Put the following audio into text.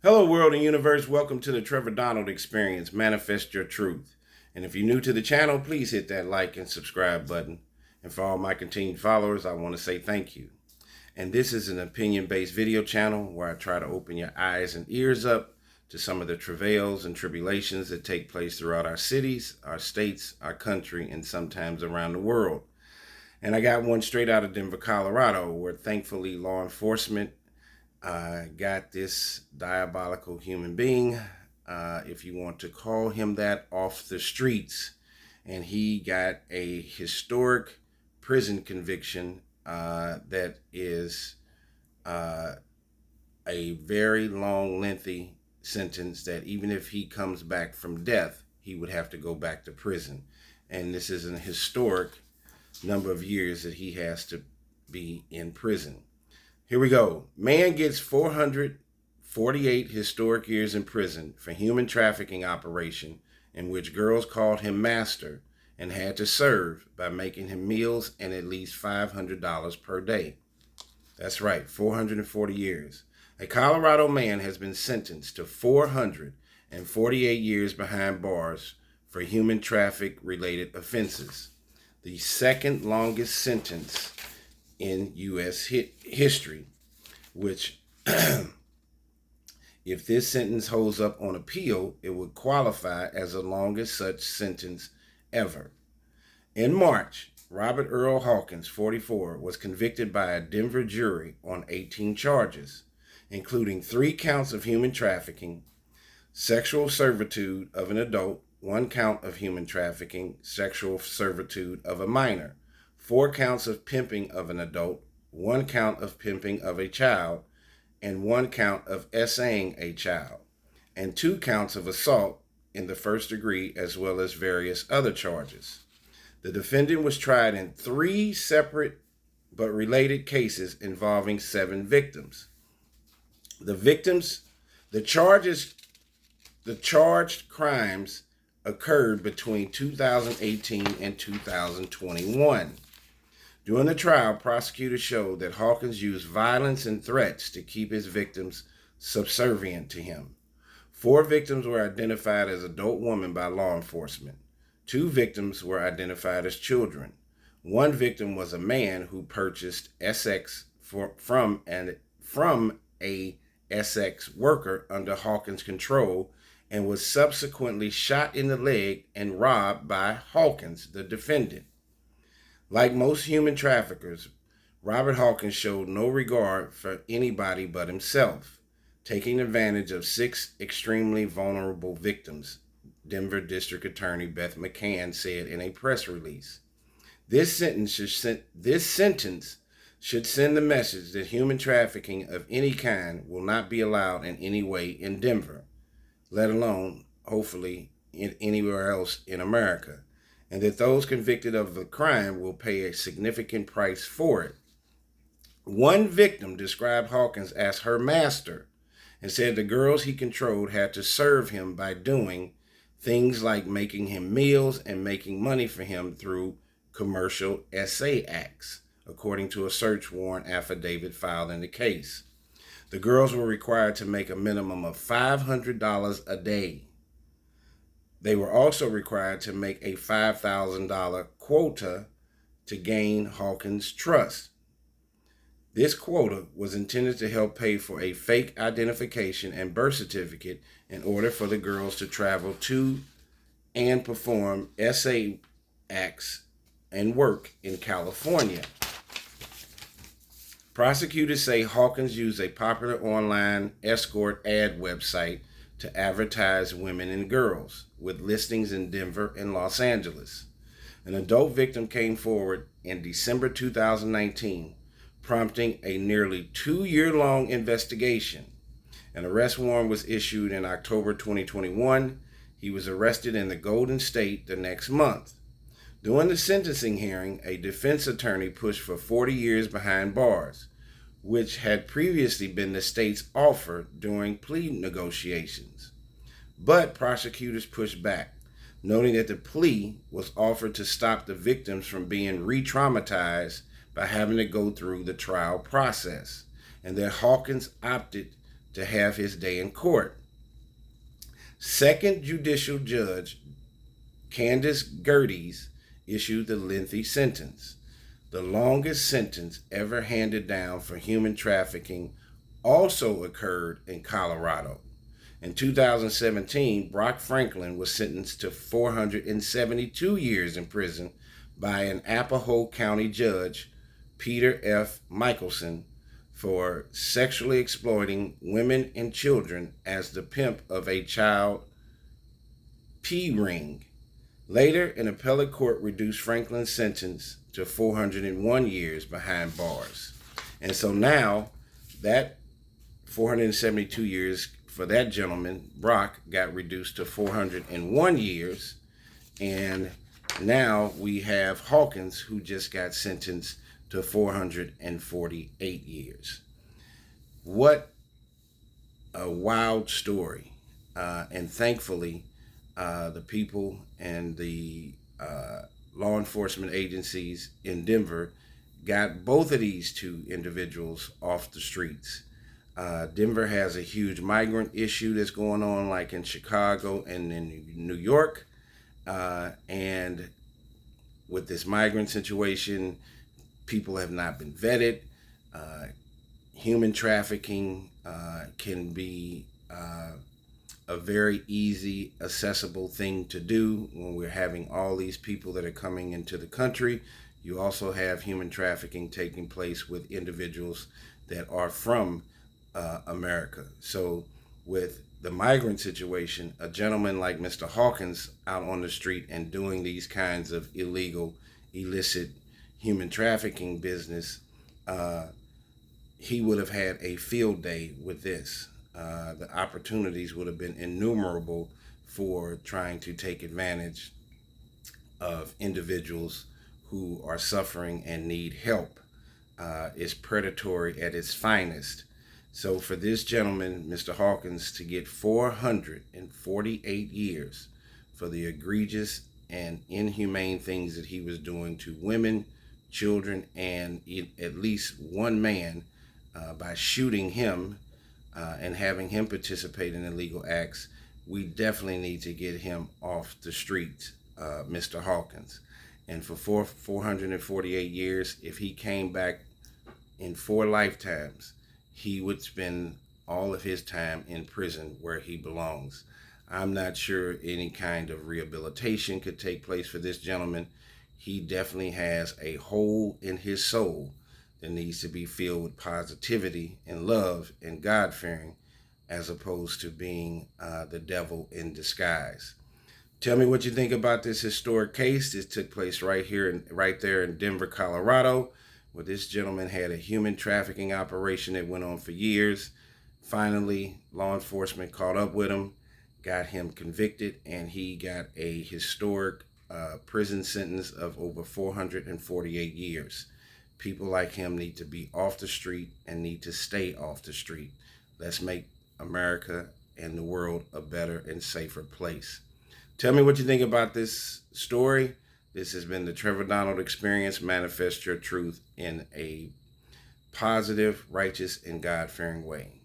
Hello, world and universe. Welcome to the Trevor Donald Experience. Manifest your truth. And if you're new to the channel, please hit that like and subscribe button. And for all my continued followers, I want to say thank you. And this is an opinion-based video channel where I try to open your eyes and ears up to some of the travails and tribulations that take place throughout our cities, our states, our country, and sometimes around the world. And I got one straight out of Denver, Colorado, where thankfully law enforcement got this diabolical human being, if you want to call him that, off the streets. And he got a historic prison conviction that is a very long, lengthy sentence that even if he comes back from death, he would have to go back to prison. And this is an historic number of years that he has to be in prison. Here we go. Man gets 448 historic years in prison for human trafficking operation in which girls called him master and had to serve by making him meals and at least $500 per day. That's right, 440 years. A Colorado man has been sentenced to 448 years behind bars for human traffic related offenses, the second longest sentence in U.S. history, which if this sentence holds up on appeal, it would qualify as the longest such sentence ever. In March, Robert Earl Hawkins, 44, was convicted by a Denver jury on 18 charges, including 3 counts of human trafficking, sexual servitude of an adult, 1 count of human trafficking, sexual servitude of a minor, 4 counts of pimping of an adult, 1 count of pimping of a child, and 1 count of essaying a child, and 2 counts of assault in the first degree, as well as various other charges. The defendant was tried in 3 separate but related cases involving 7 victims. The charged crimes occurred between 2018 and 2021. During the trial, prosecutors showed that Hawkins used violence and threats to keep his victims subservient to him. 4 victims were identified as adult women by law enforcement. 2 victims were identified as children. 1 victim was a man who purchased SX from a SX worker under Hawkins' control and was subsequently shot in the leg and robbed by Hawkins, the defendant. Like most human traffickers, Robert Hawkins showed no regard for anybody but himself, taking advantage of 6 extremely vulnerable victims, Denver District Attorney Beth McCann said in a press release. This sentence should send the message that human trafficking of any kind will not be allowed in any way in Denver, let alone, hopefully, anywhere else in America, and that those convicted of the crime will pay a significant price for it. 1 victim described Hawkins as her master and said the girls he controlled had to serve him by doing things like making him meals and making money for him through commercial essay acts, according to a search warrant affidavit filed in the case. The girls were required to make a minimum of $500 a day. They were also required to make a $5,000 quota to gain Hawkins' trust. This quota was intended to help pay for a fake identification and birth certificate in order for the girls to travel to and perform essay acts and work in California. Prosecutors say Hawkins used a popular online escort ad website to advertise women and girls, with listings in Denver and Los Angeles. An adult victim came forward in December 2019, prompting a nearly 2-year-long investigation. An arrest warrant was issued in October 2021. He was arrested in the Golden State the next month. During the sentencing hearing, a defense attorney pushed for 40 years behind bars, which had previously been the state's offer during plea negotiations. But prosecutors pushed back, noting that the plea was offered to stop the victims from being re-traumatized by having to go through the trial process, and that Hawkins opted to have his day in court. Second Judicial Judge Candace Gerties issued the lengthy sentence, the longest sentence ever handed down for human trafficking, also occurred in Colorado. In 2017, Brock Franklin was sentenced to 472 years in prison by an Arapahoe County judge, Peter F. Michelson, for sexually exploiting women and children as the pimp of a child P-ring. Later, an appellate court reduced Franklin's sentence to 401 years behind bars. And so now that 472 years for that gentleman, Brock, got reduced to 401 years. And now we have Hawkins, who just got sentenced to 448 years. What a wild story. And thankfully, the people and the law enforcement agencies in Denver got both of these two individuals off the streets. Denver has a huge migrant issue that's going on, like in Chicago and in New York. And with this migrant situation, people have not been vetted. Human trafficking can be a very easy, accessible thing to do when we're having all these people that are coming into the country. You also have human trafficking taking place with individuals that are from America. So with the migrant situation, a gentleman like Mr. Hawkins out on the street and doing these kinds of illegal, illicit human trafficking business, he would have had a field day with this. The opportunities would have been innumerable for trying to take advantage of individuals who are suffering and need help. It's predatory at its finest. So for this gentleman, Mr. Hawkins, to get 448 years for the egregious and inhumane things that he was doing to women, children, and at least one man by shooting him and having him participate in illegal acts, we definitely need to get him off the streets, Mr. Hawkins. And for 448 years, if he came back in 4 lifetimes, he would spend all of his time in prison where he belongs. I'm not sure any kind of rehabilitation could take place for this gentleman. He definitely has a hole in his soul that needs to be filled with positivity and love and God-fearing, as opposed to being the devil in disguise. Tell me what you think about this historic case. This took place right there in Denver, Colorado, where this gentleman had a human trafficking operation that went on for years. Finally, law enforcement caught up with him, got him convicted, and he got a historic prison sentence of over 448 years. People like him need to be off the street and need to stay off the street. Let's make America and the world a better and safer place. Tell me what you think about this story. This has been the Trevor Donald Experience. Manifest your truth in a positive, righteous, and God-fearing way.